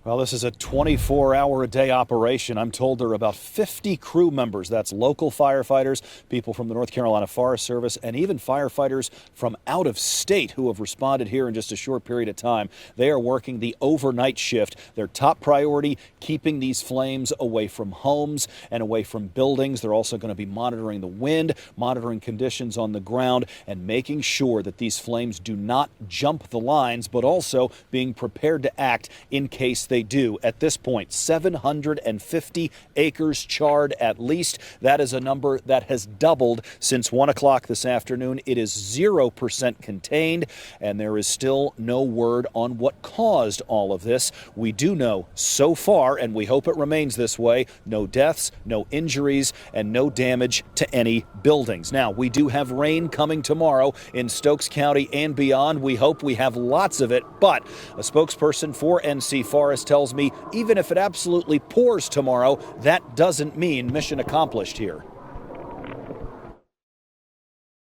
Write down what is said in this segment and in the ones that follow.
Well, this is a 24-hour-a-day operation. I'm told there are about 50 crew members. That's local firefighters, people from the North Carolina Forest Service, and even firefighters from out of state who have responded here in just a short period of time. They are working the overnight shift. Their top priority, keeping these flames away from homes and away from buildings. They're also going to be monitoring the wind, monitoring conditions on the ground, and making sure that these flames do not jump the lines, but also being prepared to act in case they do. At this point, 750 acres charred at least. That is a number that has doubled since 1 o'clock this afternoon. It is 0% contained, and there is still no word on what caused all of this. We do know so far, and we hope it remains this way, no deaths, no injuries, and no damage to any buildings. Now, we do have rain coming tomorrow in Stokes County and beyond. We hope we have lots of it, but a spokesperson for NC Forest tells me even if it absolutely pours tomorrow, that doesn't mean mission accomplished here.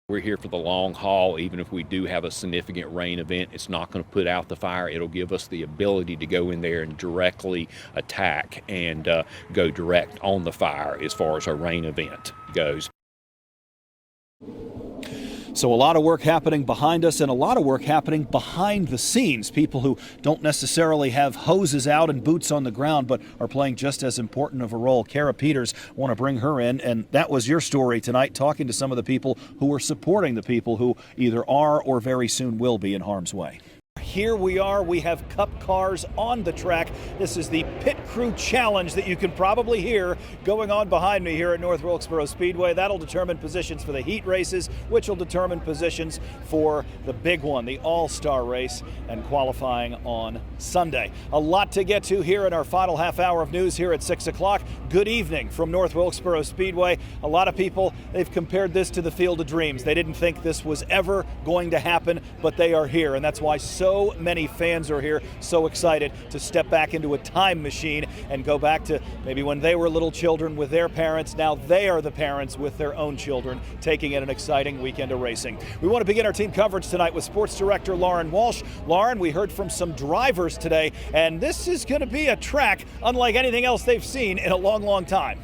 We're here for the long haul. Even if we do have a significant rain event, it's not going to put out the fire. It'll give us the ability to go in there and directly attack and go direct on the fire as far as a rain event goes. So a lot of work happening behind us and a lot of work happening behind the scenes. People who don't necessarily have hoses out and boots on the ground, but are playing just as important of a role. Kara Peters, want to bring her in, and that was your story tonight, talking to some of the people who are supporting the people who either are or very soon will be in harm's way. Here we are. We have Cup cars on the track. This is the Pit Crew Challenge that you can probably hear going on behind me here at North Wilkesboro Speedway. That'll determine positions for the heat races, which will determine positions for the big one, the All-Star race, and qualifying on Sunday. A lot to get to here in our final half hour of news here at 6 o'clock. Good evening from North Wilkesboro Speedway. A lot of people, they've compared this to the Field of Dreams. They didn't think this was ever going to happen, but they are here, and that's why so many fans are here, so excited to step back into a time machine and go back to maybe when they were little children with their parents. Now they are the parents with their own children, taking in an exciting weekend of racing. We want to begin our team coverage tonight with Sports Director Lauren Walsh. Lauren, we heard from some drivers today, and this is going to be a track unlike anything else they've seen in a long, long time.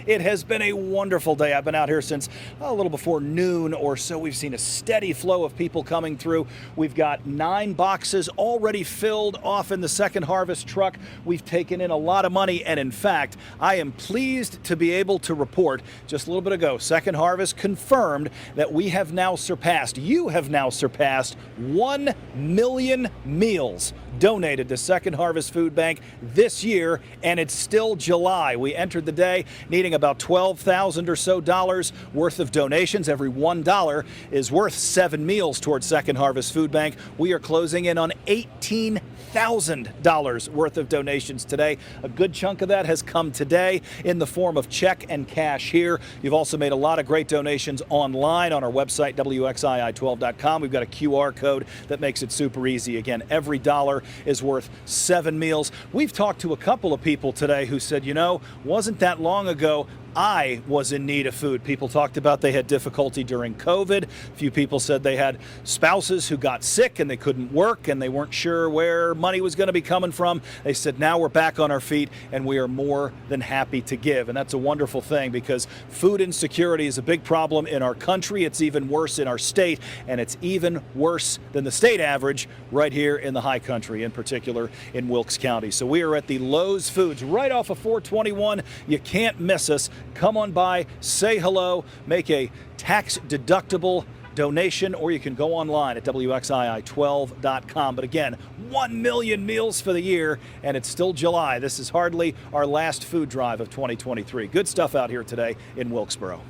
It has been a wonderful day. I've been out here since a little before noon or so. We've seen a steady flow of people coming through. We've got 9 boxes already filled off in the Second Harvest truck. We've taken in a lot of money, and in fact, I am pleased to be able to report just a little bit ago, Second Harvest confirmed that we have now surpassed, you have now surpassed 1 million meals donated to Second Harvest Food Bank this year, and it's still July. We entered the day needing about $12,000 or so worth of donations. Every $1 is worth 7 meals towards Second Harvest Food Bank. We are closing in on $18,000 worth of donations today. A good chunk of that has come today in the form of check and cash here. You've also made a lot of great donations online on our website, WXII12.com. We've got a QR code that makes it super easy. Again, every dollar is worth 7 meals. We've talked to a couple of people today who said, you know, wasn't that long ago I was in need of food. People talked about they had difficulty during COVID. A few people said they had spouses who got sick and they couldn't work and they weren't sure where money was going to be coming from. They said, now we're back on our feet and we are more than happy to give. And that's a wonderful thing because food insecurity is a big problem in our country. It's even worse in our state, and it's even worse than the state average right here in the high country, in particular in Wilkes County. So we are at the Lowe's Foods right off of 421. You can't miss us. Come on by, say hello, make a tax-deductible donation, or you can go online at WXII12.com. But again, 1 million meals for the year, and it's still July. This is hardly our last food drive of 2023. Good stuff out here today in Wilkesboro.